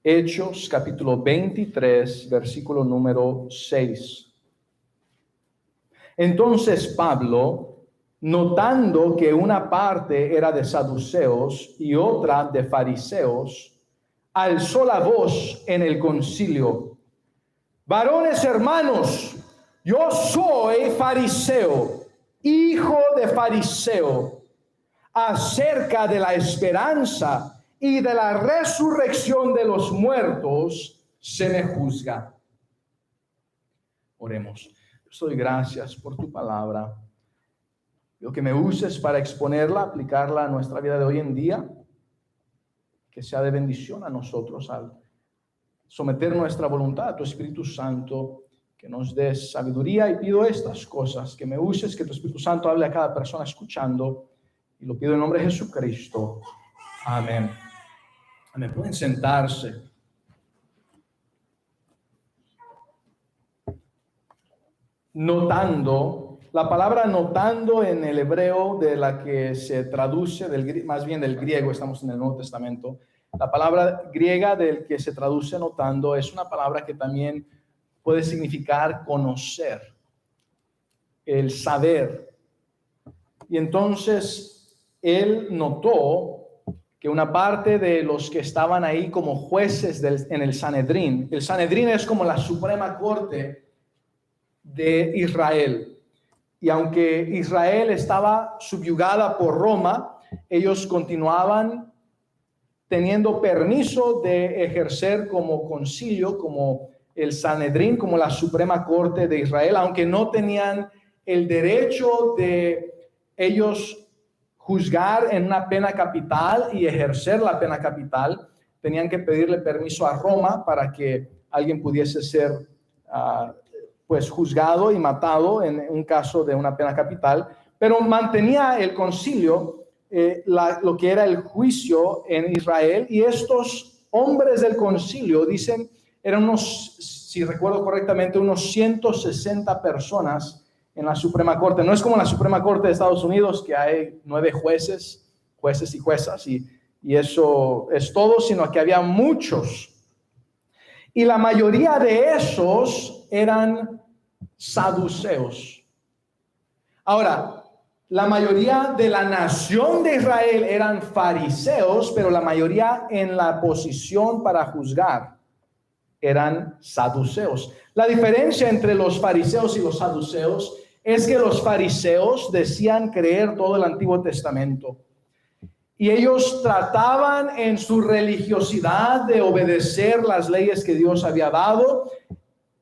Hechos capítulo 23, versículo número 6. Entonces Pablo, notando que una parte era de saduceos y otra de fariseos, alzó la voz en el concilio: varones hermanos, yo soy fariseo, hijo de fariseo. Acerca de la esperanza y de la resurrección de los muertos se me juzga. Oremos. Yo doy gracias por tu palabra. Lo que me uses para exponerla, aplicarla a nuestra vida de hoy en día, que sea de bendición a nosotros al someter nuestra voluntad a tu Espíritu Santo, que nos des sabiduría. Y pido estas cosas, que me uses, que tu Espíritu Santo hable a cada persona escuchando, y lo pido en nombre de Jesucristo. Amén. Amén. Pueden sentarse. Notando, la palabra notando en el hebreo, de la que se traduce, más bien del griego, estamos en el Nuevo Testamento, la palabra griega del que se traduce notando es una palabra que también puede significar conocer, el saber. Y entonces él notó que una parte de los que estaban ahí como jueces en el Sanedrín es como la Suprema Corte de Israel. Y aunque Israel estaba subyugada por Roma, ellos continuaban teniendo permiso de ejercer como concilio, como el Sanedrín, como la Suprema Corte de Israel, aunque no tenían el derecho de ellos juzgar en una pena capital y ejercer la pena capital. Tenían que pedirle permiso a Roma para que alguien pudiese ser pues juzgado y matado en un caso de una pena capital, pero mantenía el concilio lo que era el juicio en Israel. Y estos hombres del concilio, dicen, eran unos, si recuerdo correctamente, unos 160 personas en la Suprema Corte. No es como la Suprema Corte de Estados Unidos, que hay 9 jueces y juezas, y eso es todo, sino que había muchos. Y la mayoría de esos eran saduceos. Ahora, la mayoría de la nación de Israel eran fariseos, pero la mayoría en la posición para juzgar eran saduceos. La diferencia entre los fariseos y los saduceos es que los fariseos decían creer todo el Antiguo Testamento, y ellos trataban en su religiosidad de obedecer las leyes que Dios había dado.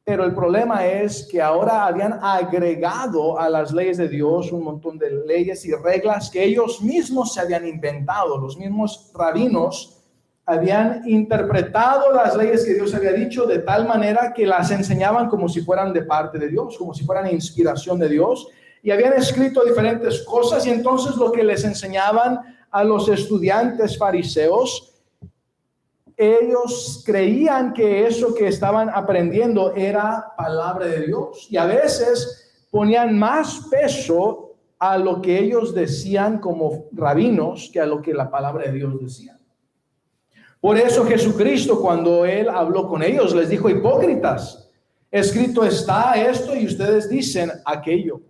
Pero el problema es que ahora habían agregado a las leyes de Dios un montón de leyes y reglas que ellos mismos se habían inventado. Los mismos rabinos habían interpretado las leyes que Dios había dicho de tal manera que las enseñaban como si fueran de parte de Dios, como si fueran inspiración de Dios, y habían escrito diferentes cosas. Y entonces lo que les enseñaban a los estudiantes fariseos, ellos creían que eso que estaban aprendiendo era palabra de Dios, y a veces ponían más peso a lo que ellos decían como rabinos que a lo que la palabra de Dios decía. Por eso Jesucristo, cuando él habló con ellos, les dijo: hipócritas, escrito está esto y ustedes dicen aquello.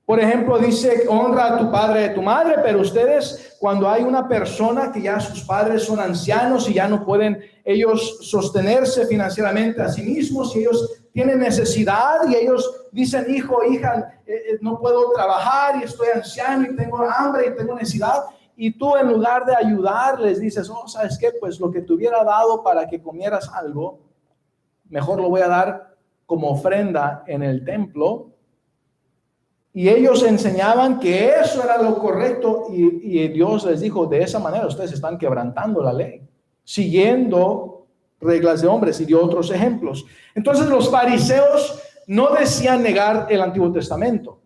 Por ejemplo, dice: honra a tu padre y a tu madre, pero ustedes, cuando hay una persona que ya sus padres son ancianos y ya no pueden ellos sostenerse financieramente a sí mismos, y ellos tienen necesidad, y ellos dicen: hijo, hija, no puedo trabajar y estoy anciano y tengo hambre y tengo necesidad, y tú, en lugar de ayudar, les dices: oh, ¿sabes qué? Pues lo que te hubiera dado para que comieras algo, mejor lo voy a dar como ofrenda en el templo. Y ellos enseñaban que eso era lo correcto, y Dios les dijo: de esa manera ustedes están quebrantando la ley, siguiendo reglas de hombres. Y dio otros ejemplos. Entonces los fariseos no decían negar el Antiguo Testamento.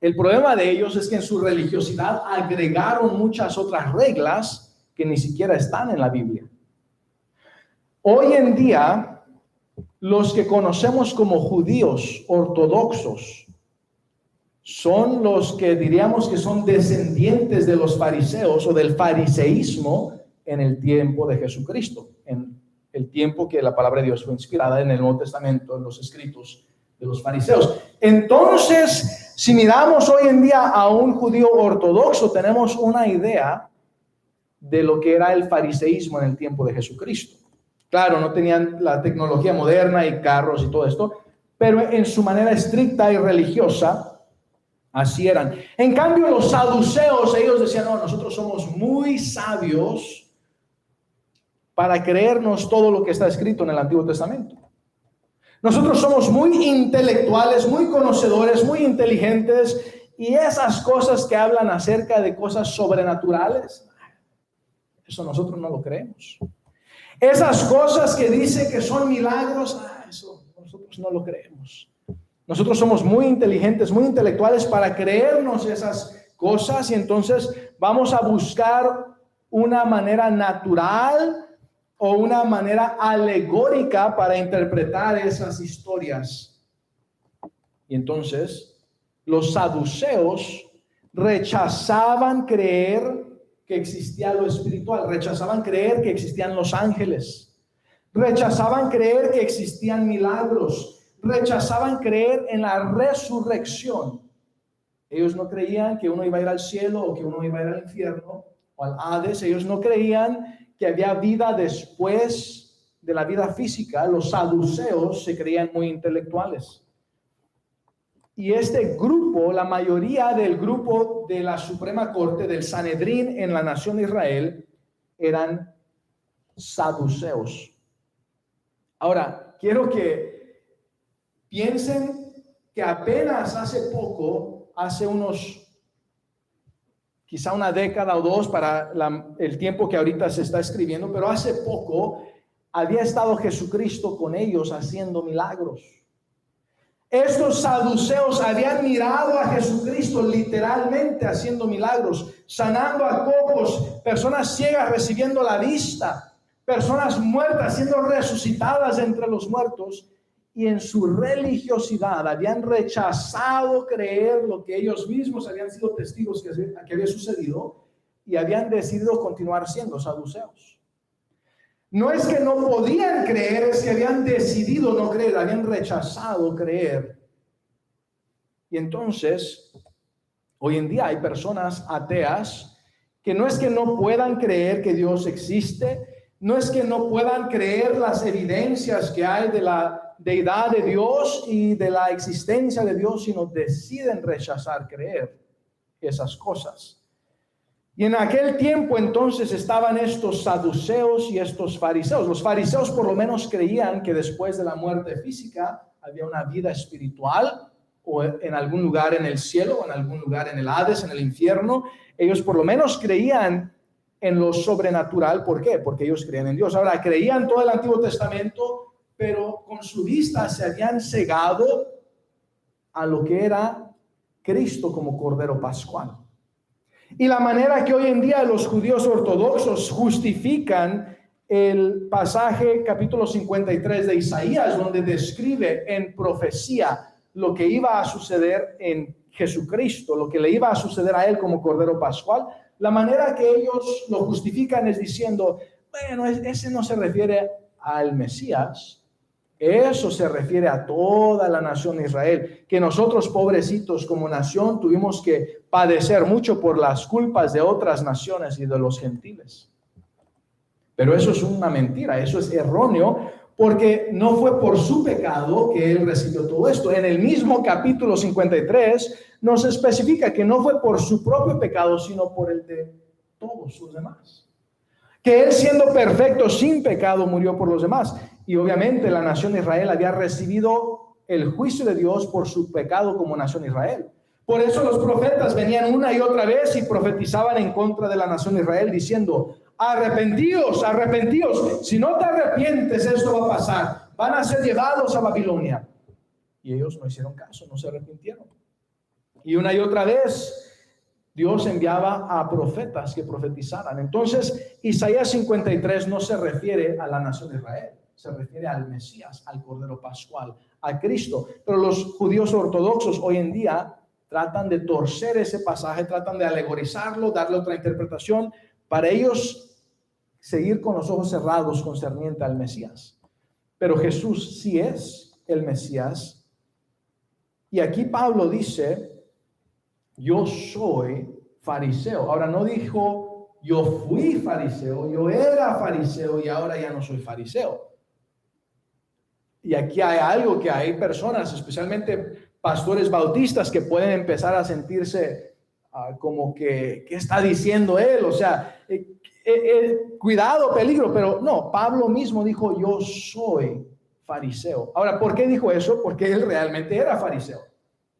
El problema de ellos es que en su religiosidad agregaron muchas otras reglas que ni siquiera están en la Biblia. Hoy en día, los que conocemos como judíos ortodoxos son los que diríamos que son descendientes de los fariseos o del fariseísmo en el tiempo de Jesucristo, en el tiempo que la palabra de Dios fue inspirada en el Nuevo Testamento, en los escritos de los fariseos. Entonces, si miramos hoy en día a un judío ortodoxo, tenemos una idea de lo que era el fariseísmo en el tiempo de Jesucristo. Claro, no tenían la tecnología moderna y carros y todo esto, pero en su manera estricta y religiosa, así eran. En cambio, los saduceos, ellos decían, no, nosotros somos muy sabios para creernos todo lo que está escrito en el Antiguo Testamento. Nosotros somos muy intelectuales, muy conocedores, muy inteligentes, y esas cosas que hablan acerca de cosas sobrenaturales, eso nosotros no lo creemos. Esas cosas que dicen que son milagros, eso nosotros no lo creemos. Nosotros somos muy inteligentes, muy intelectuales para creernos esas cosas, y entonces vamos a buscar una manera natural o una manera alegórica para interpretar esas historias. Y entonces los saduceos rechazaban creer que existía lo espiritual, rechazaban creer que existían los ángeles, rechazaban creer que existían milagros, rechazaban creer en la resurrección. Ellos no creían que uno iba a ir al cielo o que uno iba a ir al infierno o al Hades. Ellos no creían que había vida después de la vida física. Los saduceos se creían muy intelectuales. Y este grupo, la mayoría del grupo de la Suprema Corte, del Sanedrín en la nación de Israel, eran saduceos. Ahora, quiero que piensen que apenas hace poco, hace quizá una década o dos para el tiempo que ahorita se está escribiendo, pero hace poco había estado Jesucristo con ellos haciendo milagros. Estos saduceos habían mirado a Jesucristo literalmente haciendo milagros, sanando a cojos, personas ciegas recibiendo la vista, personas muertas siendo resucitadas entre los muertos, y en su religiosidad habían rechazado creer lo que ellos mismos habían sido testigos que había sucedido, y habían decidido continuar siendo saduceos. No es que no podían creer, es que habían decidido no creer, habían rechazado creer. Y entonces, hoy en día hay personas ateas que no es que no puedan creer que Dios existe, no es que no puedan creer las evidencias que hay de la deidad de Dios y de la existencia de Dios, sino deciden rechazar creer esas cosas. Y en aquel tiempo entonces estaban estos saduceos y estos fariseos. Los fariseos por lo menos creían que después de la muerte física había una vida espiritual, o en algún lugar en el cielo, o en algún lugar en el Hades, en el infierno. Ellos por lo menos creían en lo sobrenatural. ¿Por qué? Porque ellos creían en Dios. Ahora, creían todo el Antiguo Testamento, pero con su vista se habían cegado a lo que era Cristo como Cordero Pascual. Y la manera que hoy en día los judíos ortodoxos justifican el pasaje capítulo 53 de Isaías, donde describe en profecía lo que iba a suceder en Jesucristo, lo que le iba a suceder a él como Cordero Pascual, la manera que ellos lo justifican es diciendo, bueno, ese no se refiere al Mesías, eso se refiere a toda la nación de Israel, que nosotros pobrecitos como nación tuvimos que padecer mucho por las culpas de otras naciones y de los gentiles. Pero eso es una mentira, eso es erróneo, porque no fue por su pecado que él recibió todo esto. En el mismo capítulo 53 nos especifica que no fue por su propio pecado, sino por el de todos los demás. Que él, siendo perfecto, sin pecado, murió por los demás. Y obviamente la nación de Israel había recibido el juicio de Dios por su pecado como nación de Israel. Por eso los profetas venían una y otra vez y profetizaban en contra de la nación de Israel, diciendo, arrepentíos, arrepentíos, si no te arrepientes esto va a pasar, van a ser llevados a Babilonia. Y ellos no hicieron caso, no se arrepintieron. Y una y otra vez Dios enviaba a profetas que profetizaran. Entonces Isaías 53 no se refiere a la nación de Israel, se refiere al Mesías, al Cordero Pascual, a Cristo. Pero los judíos ortodoxos hoy en día tratan de torcer ese pasaje, tratan de alegorizarlo, darle otra interpretación. Para ellos seguir con los ojos cerrados concerniente al Mesías. Pero Jesús sí es el Mesías. Y aquí Pablo dice, yo soy fariseo. Ahora no dijo, yo fui fariseo, yo era fariseo y ahora ya no soy fariseo. Y aquí hay algo que hay personas, especialmente pastores bautistas, que pueden empezar a sentirse como que, ¿qué está diciendo él? O sea, cuidado, peligro, pero no, Pablo mismo dijo, yo soy fariseo. Ahora, ¿por qué dijo eso? Porque él realmente era fariseo.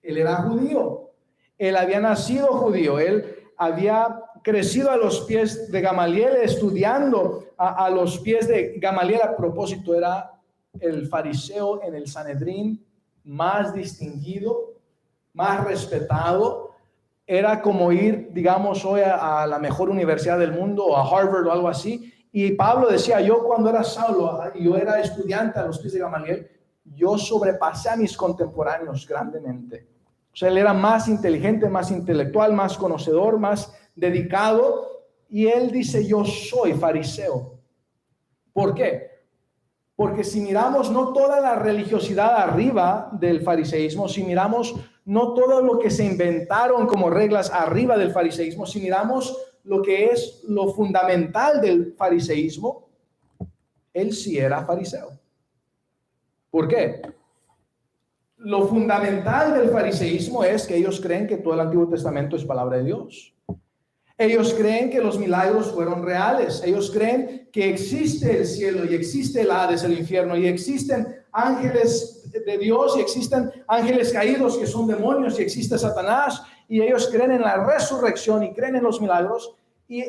Él era judío. Él había nacido judío. Él había crecido a los pies de Gamaliel, estudiando a los pies de Gamaliel. A propósito, era el fariseo en el Sanedrín más distinguido, más respetado. Era como ir, digamos, hoy a la mejor universidad del mundo o a Harvard o algo así. Y Pablo decía, yo cuando era Saulo, yo era estudiante a los pies de Gamaliel, yo sobrepasé a mis contemporáneos grandemente. O sea, él era más inteligente, más intelectual, más conocedor, más dedicado. Y él dice, yo soy fariseo. ¿Por qué? Porque si miramos no toda la religiosidad arriba del fariseísmo, si miramos no todo lo que se inventaron como reglas arriba del fariseísmo, si miramos lo que es lo fundamental del fariseísmo, él sí era fariseo. ¿Por qué? Lo fundamental del fariseísmo es que ellos creen que todo el Antiguo Testamento es palabra de Dios. Ellos creen que los milagros fueron reales. Ellos creen que existe el cielo y existe el Hades, el infierno, y existen ángeles de Dios y existen ángeles caídos que son demonios y existe Satanás. Y ellos creen en la resurrección y creen en los milagros. Y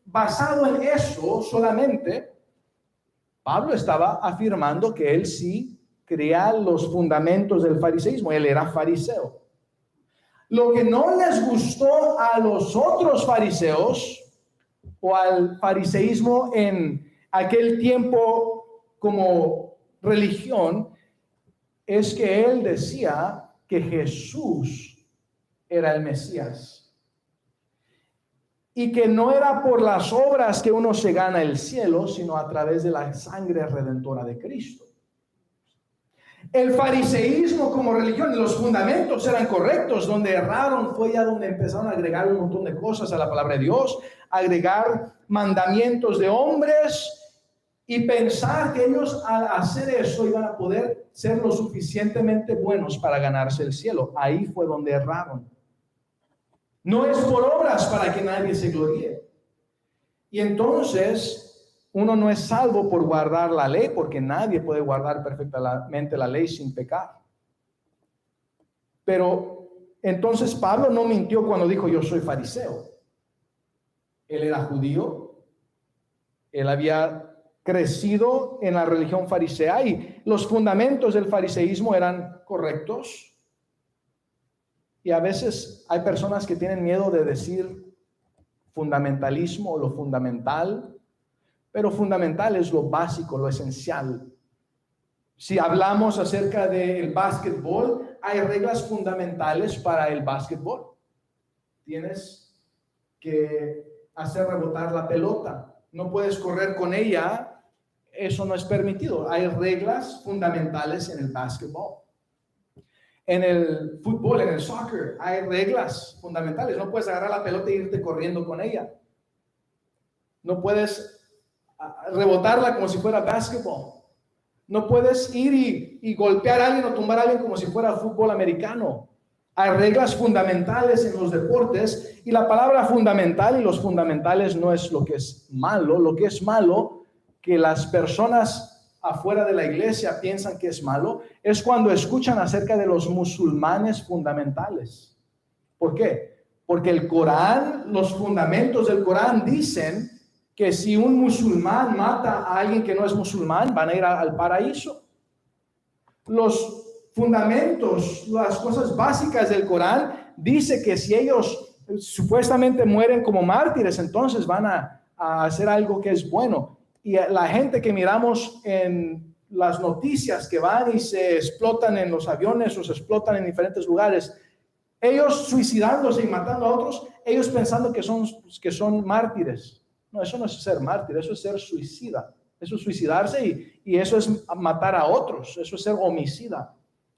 basado en eso solamente, Pablo estaba afirmando que él sí creía los fundamentos del fariseísmo. Él era fariseo. Lo que no les gustó a los otros fariseos o al fariseísmo en aquel tiempo como religión es que él decía que Jesús era el Mesías y que no era por las obras que uno se gana el cielo, sino a través de la sangre redentora de Cristo. El fariseísmo como religión, los fundamentos eran correctos. Donde erraron fue ya donde empezaron a agregar un montón de cosas a la palabra de Dios, agregar mandamientos de hombres y pensar que ellos al hacer eso iban a poder ser lo suficientemente buenos para ganarse el cielo. Ahí fue donde erraron. No es por obras para que nadie se gloríe. Y entonces uno no es salvo por guardar la ley, porque nadie puede guardar perfectamente la ley sin pecar. Pero entonces Pablo no mintió cuando dijo yo soy fariseo. Él era judío, él había crecido en la religión farisea y los fundamentos del fariseísmo eran correctos. Y a veces hay personas que tienen miedo de decir fundamentalismo o lo fundamental. Pero fundamental es lo básico, lo esencial. Si hablamos acerca del básquetbol, hay reglas fundamentales para el básquetbol. Tienes que hacer rebotar la pelota. No puedes correr con ella. Eso no es permitido. Hay reglas fundamentales en el básquetbol. En el fútbol, en el soccer, hay reglas fundamentales. No puedes agarrar la pelota e irte corriendo con ella. No puedes rebotarla como si fuera básquetbol. No puedes ir y golpear a alguien o tumbar a alguien como si fuera fútbol americano. Hay reglas fundamentales en los deportes y la palabra fundamental y los fundamentales no es lo que es malo. Lo que es malo, que las personas afuera de la iglesia piensan que es malo, es cuando escuchan acerca de los musulmanes fundamentales. ¿Por qué? Porque el Corán, los fundamentos del Corán dicen que si un musulmán mata a alguien que no es musulmán, van a ir al paraíso. Los fundamentos, las cosas básicas del Corán, dice que si ellos supuestamente mueren como mártires, entonces van a hacer algo que es bueno. Y la gente que miramos en las noticias que van y se explotan en los aviones o se explotan en diferentes lugares, ellos suicidándose y matando a otros, ellos pensando que son mártires. No, eso no es ser mártir, eso es ser suicida. Eso es suicidarse y eso es matar a otros, eso es ser homicida.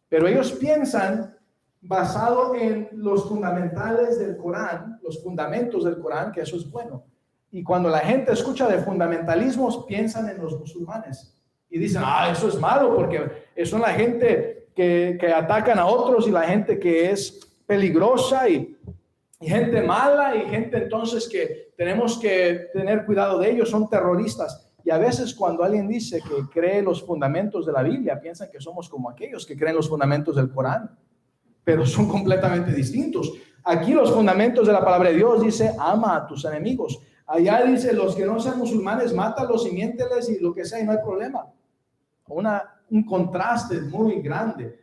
Pero ellos piensan, basado en los fundamentales del Corán, los fundamentos del Corán, que eso es bueno. Y cuando la gente escucha de fundamentalismos, piensan en los musulmanes. Y dicen, eso es malo, porque son la gente que atacan a otros y la gente que es peligrosa y gente mala y gente entonces que tenemos que tener cuidado de ellos, son terroristas. Y a veces cuando alguien dice que cree los fundamentos de la Biblia, piensan que somos como aquellos que creen los fundamentos del Corán, pero son completamente distintos. Aquí los fundamentos de la palabra de Dios dice, ama a tus enemigos. Allá dice, los que no sean musulmanes, mátalos y miénteles y lo que sea y no hay problema. Un contraste muy grande.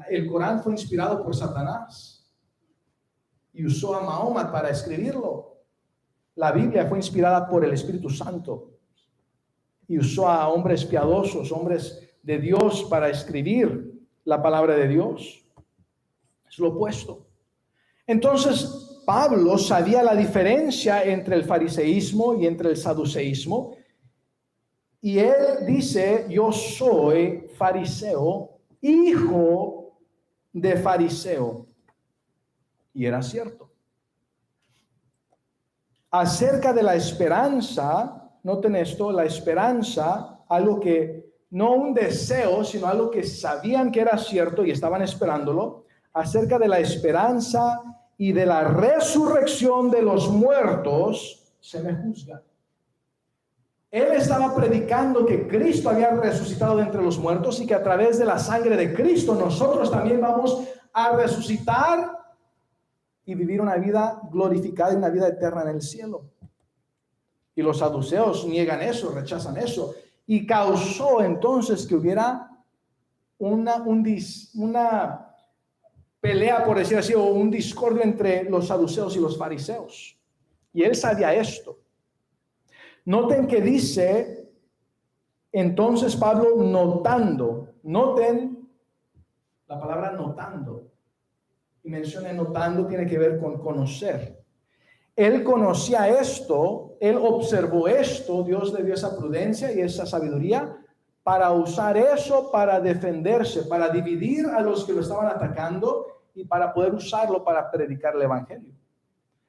El Corán fue inspirado por Satanás y usó a Mahoma para escribirlo. La Biblia fue inspirada por el Espíritu Santo y usó a hombres piadosos, hombres de Dios para escribir la palabra de Dios. Es lo opuesto. Entonces, Pablo sabía la diferencia entre el fariseísmo y entre el saduceísmo. Y él dice, yo soy fariseo, hijo de fariseo. Y era cierto. Acerca de la esperanza, noten esto, la esperanza, algo que, no un deseo, sino algo que sabían que era cierto y estaban esperándolo, acerca de la esperanza y de la resurrección de los muertos, se me juzga. Él estaba predicando que Cristo había resucitado de entre los muertos y que a través de la sangre de Cristo nosotros también vamos a resucitar y vivir una vida glorificada y una vida eterna en el cielo. Y los saduceos niegan eso, rechazan eso. Y causó entonces que hubiera una pelea, por decir así, o un discordio entre los saduceos y los fariseos. Y él sabía esto. Noten que dice, entonces Pablo notando, noten la palabra notando. Y menciona notando, tiene que ver con conocer. Él conocía esto, él observó esto, Dios le dio esa prudencia y esa sabiduría para usar eso para defenderse, para dividir a los que lo estaban atacando y para poder usarlo para predicar el evangelio.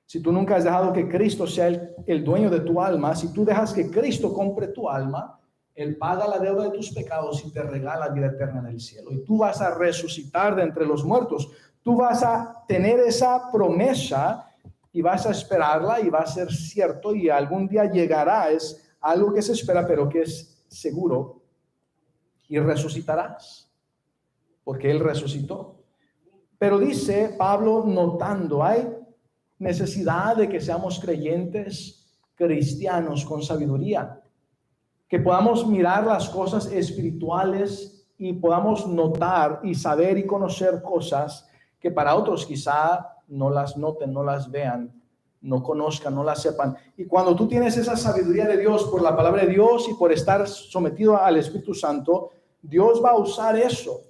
Si tú nunca has dejado que Cristo sea el dueño de tu alma, si tú dejas que Cristo compre tu alma, Él paga la deuda de tus pecados y te regala vida eterna en el cielo. Y tú vas a resucitar de entre los muertos. Tú vas a tener esa promesa y vas a esperarla y va a ser cierto y algún día llegará. Es algo que se espera, pero que es seguro. Y resucitarás, porque Él resucitó. Pero dice Pablo notando, hay necesidad de que seamos creyentes cristianos con sabiduría, que podamos mirar las cosas espirituales y podamos notar y saber y conocer cosas que para otros quizá no las noten, no las vean, no conozcan, no las sepan. Y cuando tú tienes esa sabiduría de Dios por la palabra de Dios y por estar sometido al Espíritu Santo, Dios va a usar eso,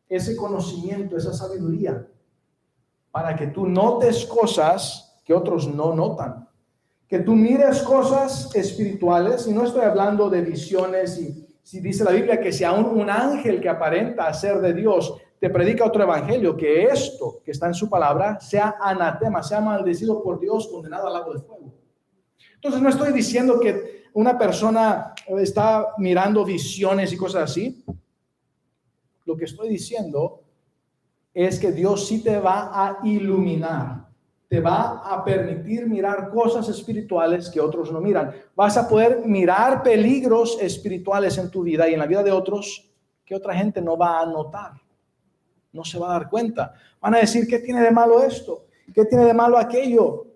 ese conocimiento, esa sabiduría, para que tú notes cosas que otros no notan. Que tú mires cosas espirituales, y no estoy hablando de visiones, y si dice la Biblia que si aún un ángel que aparenta ser de Dios te predica otro evangelio, que esto que está en su palabra sea anatema, sea maldecido por Dios, condenado al lago de fuego. Entonces no estoy diciendo que una persona está mirando visiones y cosas así. Lo que estoy diciendo es que Dios sí te va a iluminar, te va a permitir mirar cosas espirituales que otros no miran. Vas a poder mirar peligros espirituales en tu vida y en la vida de otros que otra gente no va a notar, no se va a dar cuenta. Van a decir, ¿qué tiene de malo esto? ¿Qué tiene de malo aquello?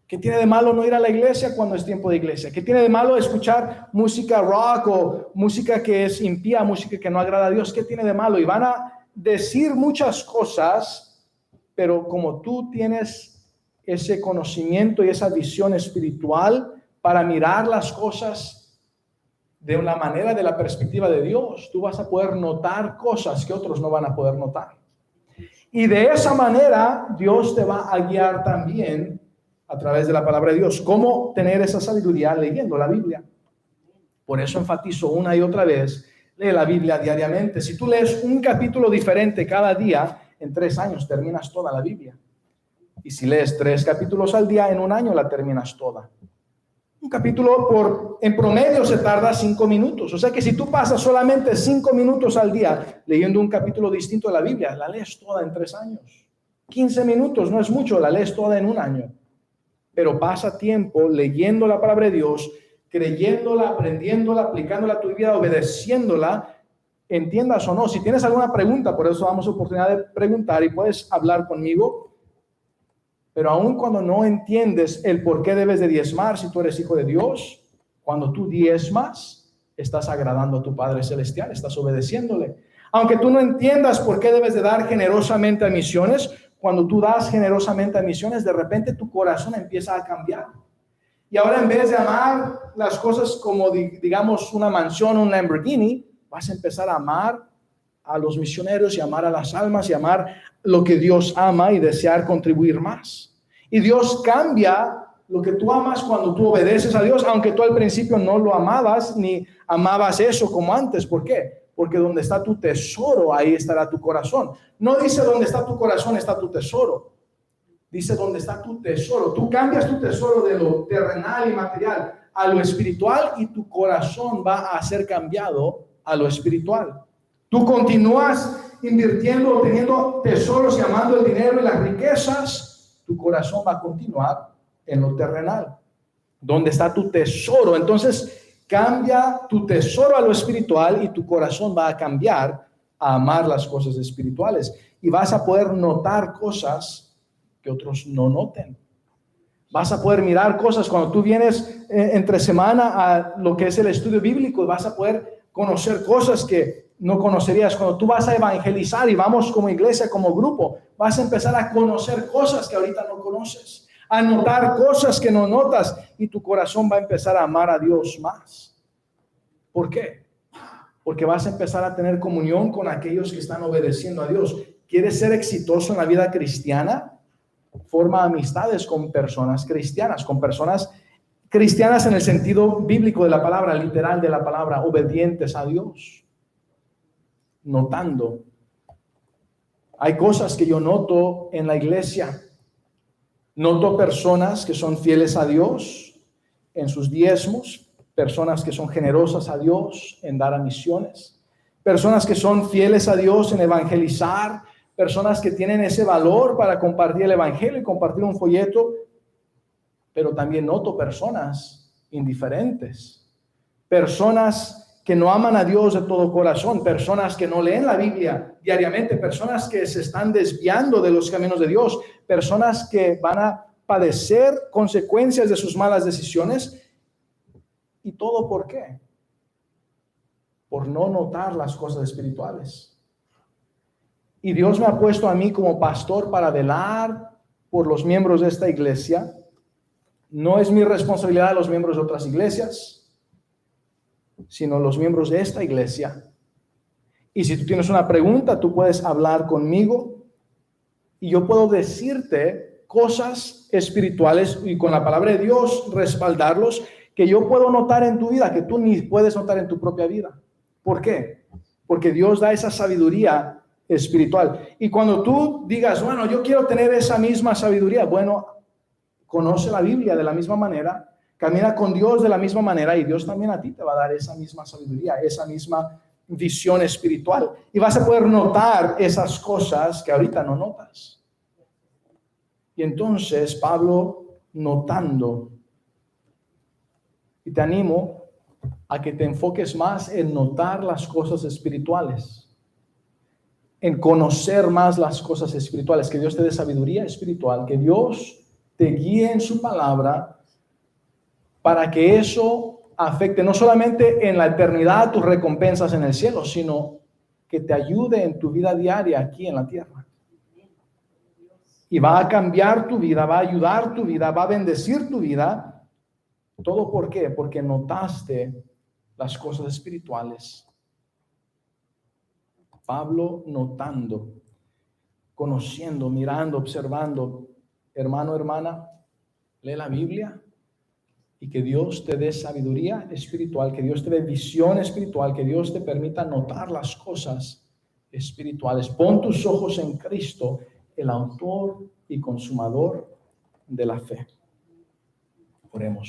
¿Qué tiene de malo no ir a la iglesia cuando es tiempo de iglesia? ¿Qué tiene de malo escuchar música rock o música que es impía, música que no agrada a Dios? ¿Qué tiene de malo? Y van a decir muchas cosas, pero como tú tienes ese conocimiento y esa visión espiritual para mirar las cosas de una manera, de la perspectiva de Dios, tú vas a poder notar cosas que otros no van a poder notar. Y de esa manera Dios te va a guiar también a través de la palabra de Dios. ¿Cómo tener esa sabiduría? Leyendo la Biblia. Por eso enfatizo una y otra vez, lee la Biblia diariamente. Si tú lees un capítulo diferente cada día, en 3 años terminas toda la Biblia. Y si lees 3 capítulos al día, en 1 año la terminas toda. Un capítulo en promedio se tarda 5 minutos. O sea que si tú pasas solamente 5 minutos al día leyendo un capítulo distinto de la Biblia, la lees toda en 3 años. 15 minutos no es mucho, la lees toda en 1 año. Pero pasa tiempo leyendo la palabra de Dios, creyéndola, aprendiéndola, aplicándola a tu vida, obedeciéndola, entiendas o no. Si tienes alguna pregunta, por eso damos oportunidad de preguntar y puedes hablar conmigo. Pero aun cuando no entiendes el por qué debes de diezmar si tú eres hijo de Dios, cuando tú diezmas, estás agradando a tu Padre Celestial, estás obedeciéndole. Aunque tú no entiendas por qué debes de dar generosamente a misiones, cuando tú das generosamente a misiones, de repente tu corazón empieza a cambiar. Y ahora en vez de amar las cosas como, digamos, una mansión, un Lamborghini, vas a empezar a amar a los misioneros y amar a las almas y amar lo que Dios ama y desear contribuir más. Y Dios cambia lo que tú amas cuando tú obedeces a Dios, aunque tú al principio no lo amabas ni amabas eso como antes. ¿Por qué? Porque donde está tu tesoro, ahí estará tu corazón. No dice donde está tu corazón, está tu tesoro. Dice donde está tu tesoro. Tú cambias tu tesoro de lo terrenal y material a lo espiritual y tu corazón va a ser cambiado a lo espiritual. Tú continúas invirtiendo, teniendo tesoros y amando el dinero y las riquezas, tu corazón va a continuar en lo terrenal. ¿Dónde está tu tesoro? Entonces, cambia tu tesoro a lo espiritual y tu corazón va a cambiar a amar las cosas espirituales. Y vas a poder notar cosas que otros no noten. Vas a poder mirar cosas cuando tú vienes entre semana a lo que es el estudio bíblico, vas a poder conocer cosas que no conocerías. Cuando tú vas a evangelizar y vamos como iglesia, como grupo, vas a empezar a conocer cosas que ahorita no conoces, a notar cosas que no notas y tu corazón va a empezar a amar a Dios más. ¿Por qué? Porque vas a empezar a tener comunión con aquellos que están obedeciendo a Dios. ¿Quieres ser exitoso en la vida cristiana? Forma amistades con personas cristianas, en el sentido bíblico de la palabra, literal de la palabra, obedientes a Dios. Notando. Hay cosas que yo noto en la iglesia. Noto personas que son fieles a Dios en sus diezmos, personas que son generosas a Dios en dar a misiones, personas que son fieles a Dios en evangelizar, personas que tienen ese valor para compartir el evangelio y compartir un folleto, pero también noto personas indiferentes, personas que no aman a Dios de todo corazón, personas que no leen la Biblia diariamente, personas que se están desviando de los caminos de Dios, personas que van a padecer consecuencias de sus malas decisiones. ¿Y todo por qué? Por no notar las cosas espirituales. Y Dios me ha puesto a mí como pastor para velar por los miembros de esta iglesia. No es mi responsabilidad los miembros de otras iglesias, sino los miembros de esta iglesia. Y si tú tienes una pregunta, tú puedes hablar conmigo y yo puedo decirte cosas espirituales y con la palabra de Dios respaldarlos que yo puedo notar en tu vida, que tú ni puedes notar en tu propia vida. ¿Por qué? Porque Dios da esa sabiduría espiritual. Y cuando tú digas, bueno, yo quiero tener esa misma sabiduría, bueno, conoce la Biblia de la misma manera, camina con Dios de la misma manera y Dios también a ti te va a dar esa misma sabiduría, esa misma visión espiritual. Y vas a poder notar esas cosas que ahorita no notas. Y entonces Pablo notando, y te animo a que te enfoques más en notar las cosas espirituales, en conocer más las cosas espirituales, que Dios te dé sabiduría espiritual, que Dios te guíe en su palabra para que eso afecte no solamente en la eternidad tus recompensas en el cielo, sino que te ayude en tu vida diaria aquí en la tierra. Y va a cambiar tu vida, va a ayudar tu vida, va a bendecir tu vida. ¿Todo por qué? Porque notaste las cosas espirituales. Pablo notando, conociendo, mirando, observando. Hermano, hermana, lee la Biblia y que Dios te dé sabiduría espiritual, que Dios te dé visión espiritual, que Dios te permita notar las cosas espirituales. Pon tus ojos en Cristo, el autor y consumador de la fe. Oremos.